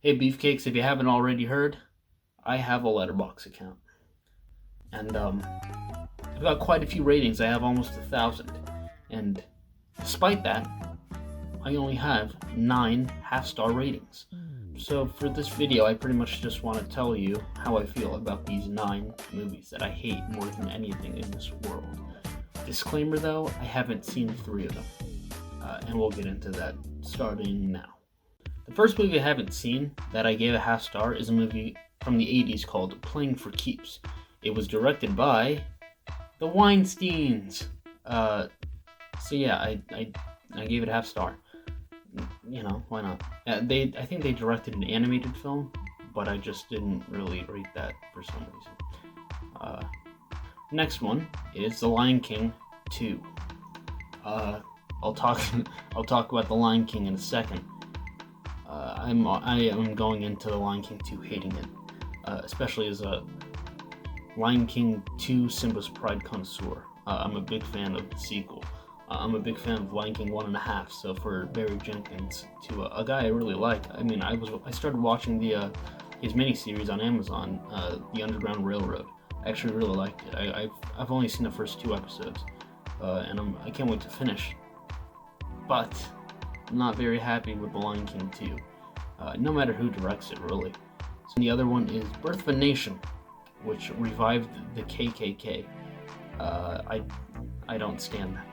Hey Beefcakes, if you haven't already heard, I have a Letterboxd account. And I've got quite a few ratings. I have almost 1,000. And despite that, I only have 9 half-star ratings. So for this video, I pretty much just want to tell you how I feel about these 9 movies that I hate more than anything in this world. Disclaimer though, I haven't seen 3 of them. And we'll get into that starting now. The first movie I haven't seen that I gave a half star is a movie from the 80s called Playing for Keeps. It was directed by the Weinsteins. So yeah, I gave it a half star. You know, why not? I think they directed an animated film, but I just didn't really rate that for some reason. Next one is The Lion King 2. I'll talk about The Lion King in a second. I am going into The Lion King 2 hating it, especially as a Lion King 2 Simba's Pride connoisseur. I'm a big fan of the sequel. I'm a big fan of Lion King 1.5. So for Barry Jenkins to a guy I really like, I mean, I started watching his miniseries on Amazon, The Underground Railroad. I actually really liked it. I've only seen the first 2 episodes, and I can't wait to finish. But I'm not very happy with The Lion King 2. No matter who directs it, really. So the other one is Birth of a Nation, which revived the KKK. I don't stand that.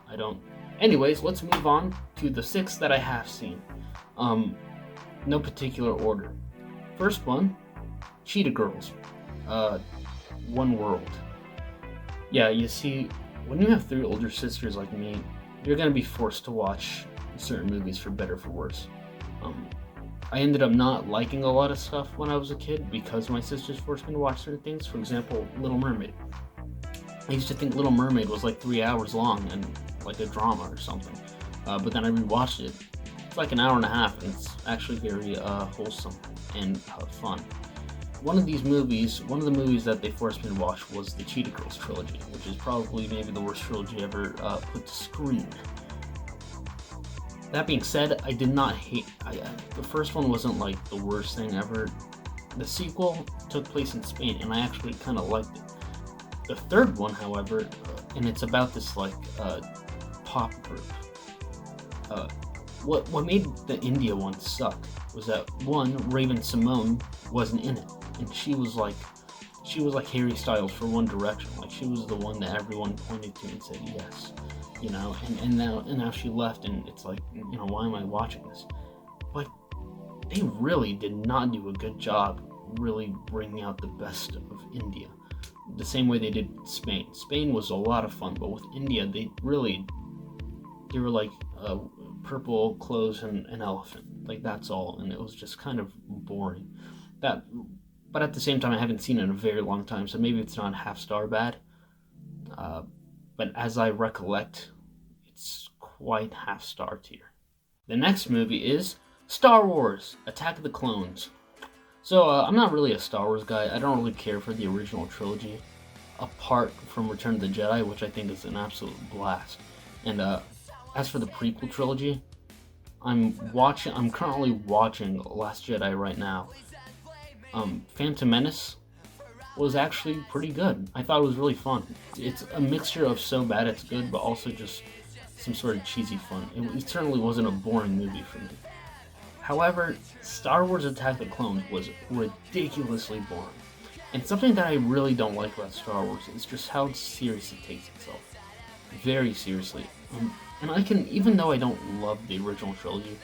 I don't. Anyways, let's move on to the 6 that I have seen. No particular order. First one, Cheetah Girls. One World. Yeah, you see, when you have 3 older sisters like me, you're gonna be forced to watch certain movies for better or for worse. I ended up not liking a lot of stuff when I was a kid because my sisters forced me to watch certain things. For example, Little Mermaid. I used to think Little Mermaid was like 3 hours long and like a drama or something. But then I rewatched it. It's like an hour and a half, and it's actually very wholesome and fun. One of the movies that they forced me to watch was the Cheetah Girls trilogy, which is probably maybe the worst trilogy ever put to screen. That being said, I did not hate. The first one wasn't like the worst thing ever. The sequel took place in Spain, and I actually kind of liked it. The third one, however, and it's about this like pop group. What made the India one suck was that one, Raven Simone wasn't in it, and she was like Harry Styles for One Direction. Like she was the one that everyone pointed to and said yes. You know, and now she left, and it's like, you know, why am I watching this? But they really did not do a good job really bringing out the best of India. The same way they did with Spain. Spain was a lot of fun, but with India, they were like purple clothes and an elephant. Like that's all, and it was just kind of boring. But at the same time, I haven't seen it in a very long time, so maybe it's not half star bad. But as I recollect, it's quite half star tier. The next movie is Star Wars: Attack of the Clones. So I'm not really a Star Wars guy. I don't really care for the original trilogy, apart from Return of the Jedi, which I think is an absolute blast. And as for the prequel trilogy, I'm currently watching Last Jedi right now. Phantom Menace was actually pretty good. I thought it was really fun. It's a mixture of so bad it's good, but also just some sort of cheesy fun. It certainly wasn't a boring movie for me. However, Star Wars Attack of the Clones was ridiculously boring. And something that I really don't like about Star Wars is just how serious it takes itself. Very seriously. And I can, even though I don't love the original trilogy,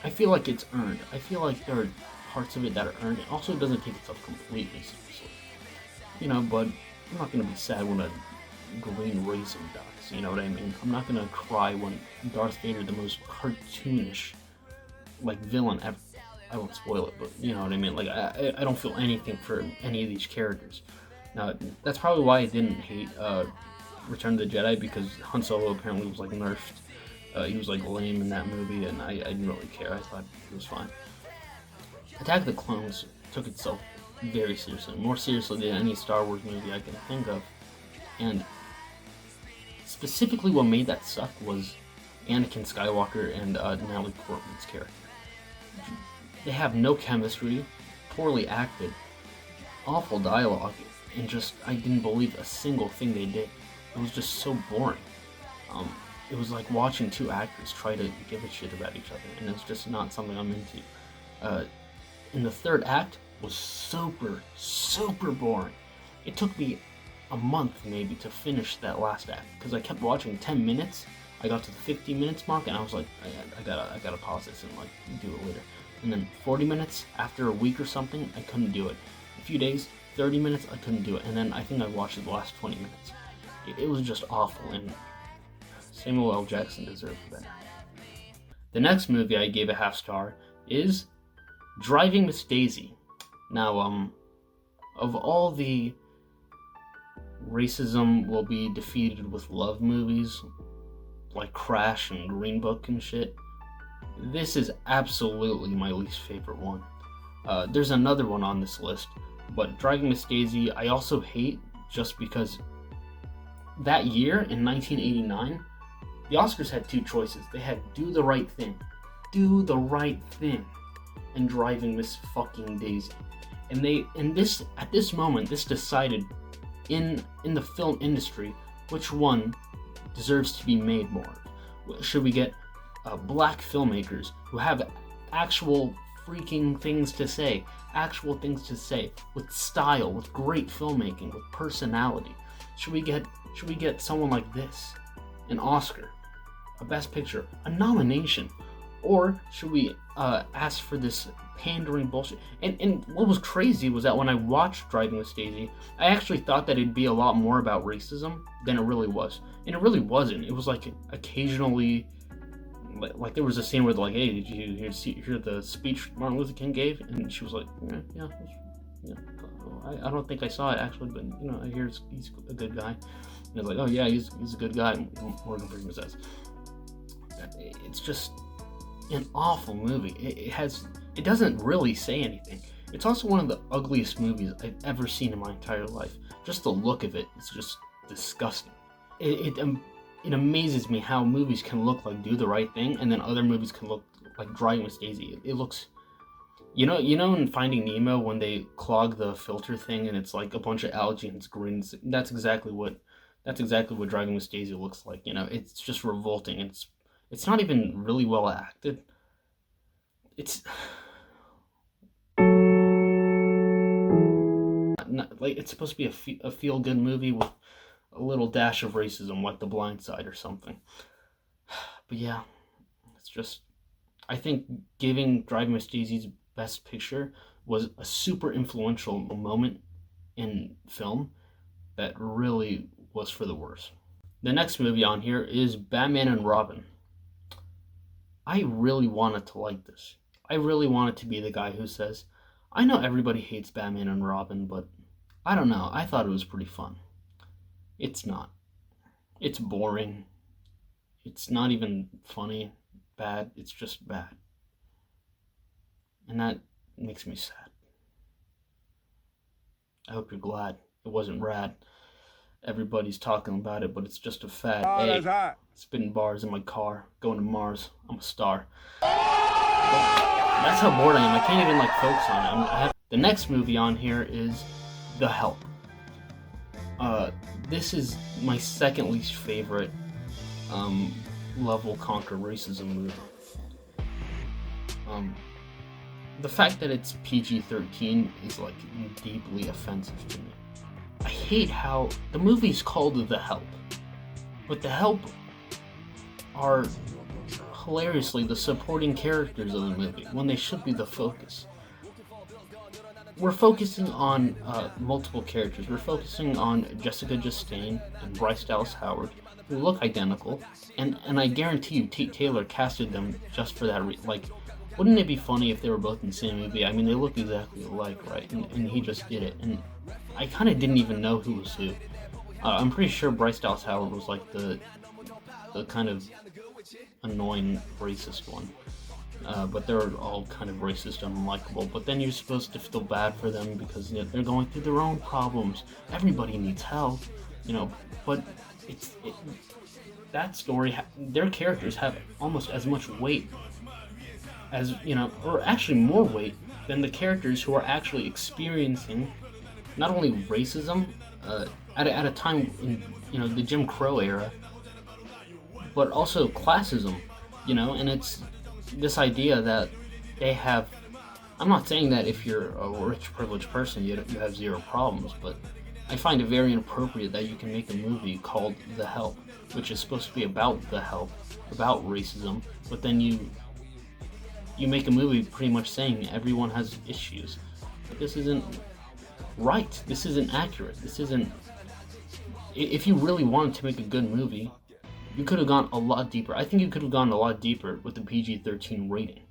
I feel like it's earned. I feel like there are parts of it that are earned. It also doesn't take itself completely seriously. You know, but I'm not going to be sad when a green raisin dies, you know what I mean? I'm not going to cry when Darth Vader, the most cartoonish, like, villain ever. I won't spoil it, but you know what I mean? Like, I don't feel anything for any of these characters. Now, that's probably why I didn't hate Return of the Jedi, because Han Solo apparently was, like, nerfed. He was, like, lame in that movie, and I didn't really care. I thought it was fine. Attack of the Clones took itself very seriously, more seriously than any Star Wars movie I can think of. And specifically what made that suck was Anakin Skywalker and Natalie Portman's character. They have no chemistry, poorly acted, awful dialogue, and just, I didn't believe a single thing they did. It was just so boring. It was like watching two actors try to give a shit about each other, and it's just not something I'm into. And the third act was super, super boring. It took me a month maybe to finish that last act, because I kept watching 10 minutes. I got to the 15 minutes mark, and I was like, I gotta pause this and like do it later. And then 40 minutes, after a week or something, I couldn't do it. A few days, 30 minutes, I couldn't do it. And then I think I watched the last 20 minutes. It was just awful, and Samuel L. Jackson deserved better. The next movie I gave a half star is Driving Miss Daisy. Now, of all the racism will be defeated with love movies, like Crash and Green Book and shit, this is absolutely my least favorite one. There's another one on this list, but Driving Miss Daisy I also hate just because that year in 1989, the Oscars had two choices. They had Do the Right Thing, and Driving Miss fucking Daisy. And at this moment, this decided in the film industry which one deserves to be made more of. Should we get black filmmakers who have actual freaking things to say, with style, with great filmmaking, with personality? Should we get someone like this, an Oscar, a Best Picture, a nomination? Or should we ask for this pandering bullshit? And what was crazy was that when I watched Driving Miss Daisy, I actually thought that it'd be a lot more about racism than it really was. And it really wasn't. It was like occasionally, like there was a scene where they're like, hey, did you hear the speech Martin Luther King gave? And she was like, yeah. I don't think I saw it actually, but I hear he's a good guy. And it's like, oh yeah, he's a good guy, Morgan Freeman says. It's just an awful movie. It doesn't really say anything. It's also one of the ugliest movies I've ever seen in my entire life. Just the look of it is just disgusting. It amazes me how movies can look like Do the Right Thing, and then other movies can look like Driving Miss Daisy. It looks, you know in Finding Nemo when they clog the filter thing and it's like a bunch of algae and it's green. That's exactly what Driving Miss Daisy looks like. It's just revolting. It's not even really well acted. It's not, like, it's supposed to be a feel-good movie with a little dash of racism, like The Blind Side or something. But yeah, it's just, I think giving Driving Miss Daisy's Best Picture was a super influential moment in film that really was for the worse. The next movie on here is Batman and Robin. I really wanted to like this. I really wanted to be the guy who says, I know everybody hates Batman and Robin, but I don't know, I thought it was pretty fun. It's not. It's boring. It's not even funny, bad, it's just bad. And that makes me sad. I hope you're glad it wasn't rad. Everybody's talking about it, but it's just a fad. Hey, spitting bars in my car, going to Mars. I'm a star. That's how bored I am. I can't even focus on it. The next movie on here is The Help. This is my second least favorite level conquer racism movie. The fact that it's PG-13 is deeply offensive to me. I hate how the movie's called The Help, but The Help are hilariously the supporting characters of the movie when they should be the focus. We're focusing on multiple characters. We're focusing on Jessica Chastain and Bryce Dallas Howard, who look identical, and I guarantee you Tate Taylor casted them just for that wouldn't it be funny if they were both in the same movie? I mean, they look exactly alike, right? And he just did it, and I kind of didn't even know who was who. I'm pretty sure Bryce Dallas Howard was the kind of annoying racist one. But they're all kind of racist and unlikable. But then you're supposed to feel bad for them because they're going through their own problems. Everybody needs help, But that story, their characters have almost as much weight as or actually more weight than the characters who are actually experiencing not only racism at a time in the Jim Crow era, but also classism. And it's this idea that they have. I'm not saying that if you're a rich, privileged person, you have zero problems, but I find it very inappropriate that you can make a movie called The Help, which is supposed to be about the help, about racism, but then you make a movie pretty much saying everyone has issues. But this isn't right. This isn't accurate. This isn't. If you really wanted to make a good movie, you could have gone a lot deeper. I think you could have gone a lot deeper with the PG-13 rating.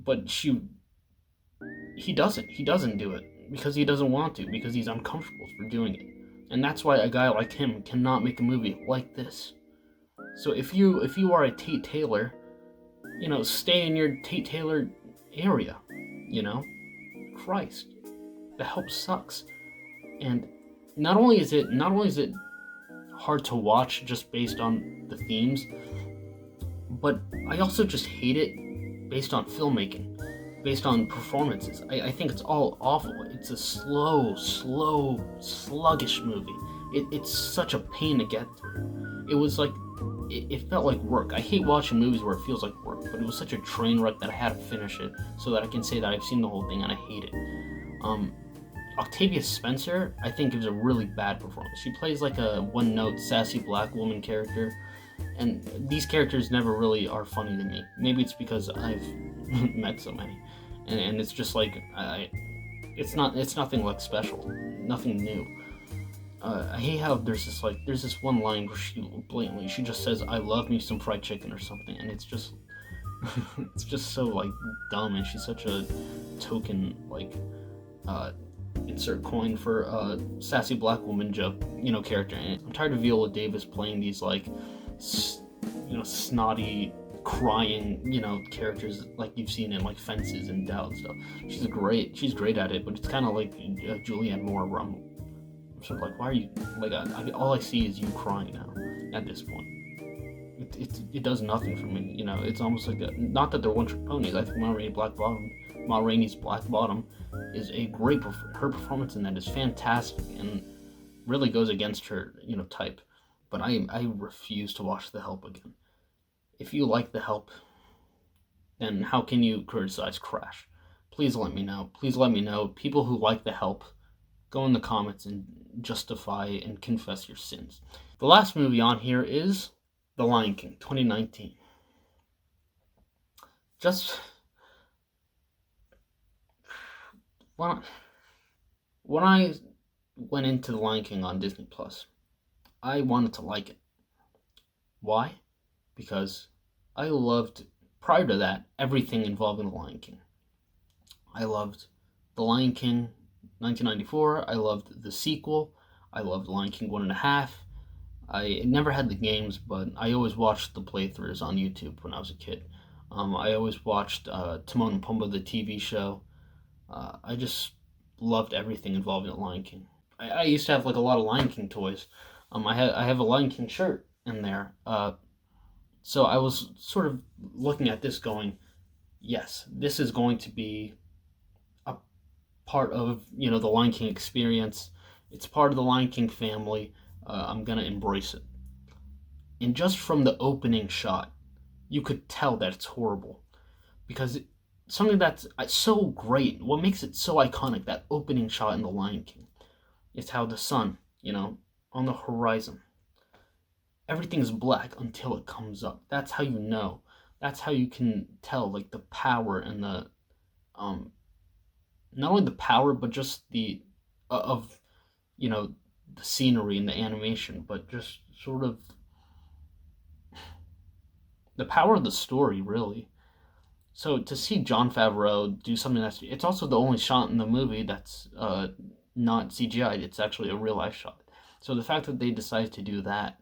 But he doesn't. He doesn't do it because he doesn't want to, because he's uncomfortable for doing it. And that's why a guy like him cannot make a movie like this. So if you are a Tate Taylor, stay in your Tate Taylor area. You know, Christ, The Help sucks. And not only is it hard to watch just based on the themes, but I also just hate it based on filmmaking, based on performances. I think it's all awful. It's a slow, sluggish movie. It's such a pain to get through. It was like, it felt like work. I hate watching movies where it feels like work, but it was such a train wreck that I had to finish it so that I can say that I've seen the whole thing and I hate it. Octavia Spencer, I think, gives a really bad performance. She plays like a one-note, sassy black woman character, and these characters never really are funny to me. Maybe it's because I've met so many, and it's just like it's nothing like special, nothing new. I hate how there's this one line where she just says "I love me some fried chicken" or something, and it's just it's just so like dumb, and she's such a token like insert coin for sassy black woman joke character. And I'm tired of Viola Davis playing these like snotty crying characters like you've seen in like Fences and Doubt stuff. She's great at it, but it's kind of like Julianne Moore, where I'm sort of like, why are you like all I see is you crying now at this point. It does nothing for me. It's almost like not that they're one-trick ponies. I think Ma Rainey's Black Bottom is a great. Her performance in that is fantastic and really goes against her type. But I refuse to watch The Help again. If you like The Help, then how can you criticize Crash? Please let me know. Please let me know. People who like The Help, go in the comments and justify and confess your sins. The last movie on here is The Lion King, 2019. Just when I went into The Lion King on Disney Plus, I wanted to like it. Why? Because I loved, prior to that, everything involving The Lion King. I loved The Lion King 1994. I loved the sequel. I loved The Lion King 1.5. I never had the games, but I always watched the playthroughs on YouTube when I was a kid. I always watched Timon and Pumbaa, the TV show. I just loved everything involving The Lion King. I used to have like a lot of Lion King toys. I have a Lion King shirt in there. So I was sort of looking at this going, yes, this is going to be a part of the Lion King experience. It's part of the Lion King family. I'm gonna embrace it. And just from the opening shot, you could tell that it's horrible, because something that's so great, what makes it so iconic, that opening shot in The Lion King, is how the sun, on the horizon, everything's black until it comes up. That's how you know. That's how you can tell like the power and the not only the power, but just the of the scenery and the animation, but just sort of the power of the story, really. So to see Jon Favreau do something it's also the only shot in the movie that's not CGI. It's actually a real life shot. So the fact that they decided to do that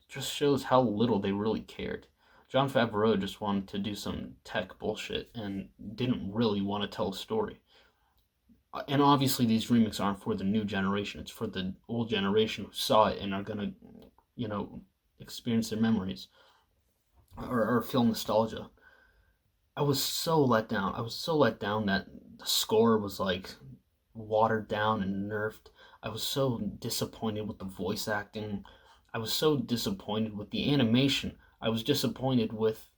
just shows how little they really cared. Jon Favreau just wanted to do some tech bullshit and didn't really want to tell a story. And obviously these remakes aren't for the new generation. It's for the old generation who saw it and are gonna, experience their memories. or film nostalgia. I was so let down. I was so let down that the score was like watered down and nerfed. I was so disappointed with the voice acting. I was so disappointed with the animation. I was disappointed with,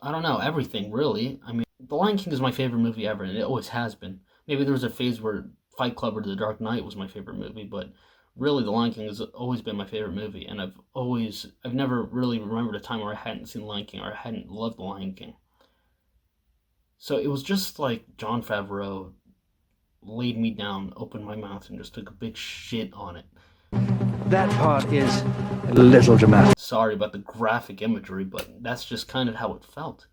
I don't know, everything really. I mean, The Lion King is my favorite movie ever, and it always has been. Maybe there was a phase where Fight Club or The Dark Knight was my favorite movie, but really, The Lion King has always been my favorite movie, and I've never really remembered a time where I hadn't seen The Lion King or I hadn't loved The Lion King. So it was just like Jon Favreau laid me down, opened my mouth, and just took a big shit on it. That part is a little dramatic. Sorry about the graphic imagery, but that's just kind of how it felt.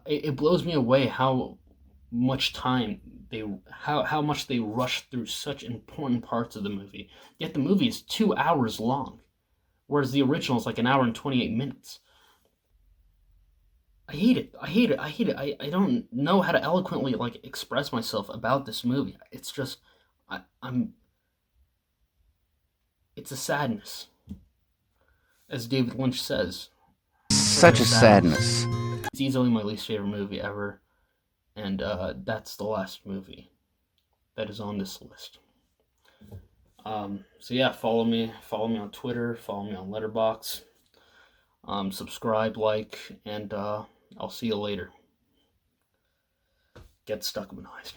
It blows me away how much time how much they rush through such important parts of the movie. Yet the movie is 2 hours long, whereas the original is like an hour and 28 minutes. I hate it. I hate it. I hate it. I don't know how to eloquently like express myself about this movie. It's just I'm it's a sadness. As David Lynch says. Such a sadness. It's easily my least favorite movie ever, and that's the last movie that is on this list. So yeah, follow me on Twitter, follow me on Letterboxd, subscribe, like, and I'll see you later. Get stuck with eyes.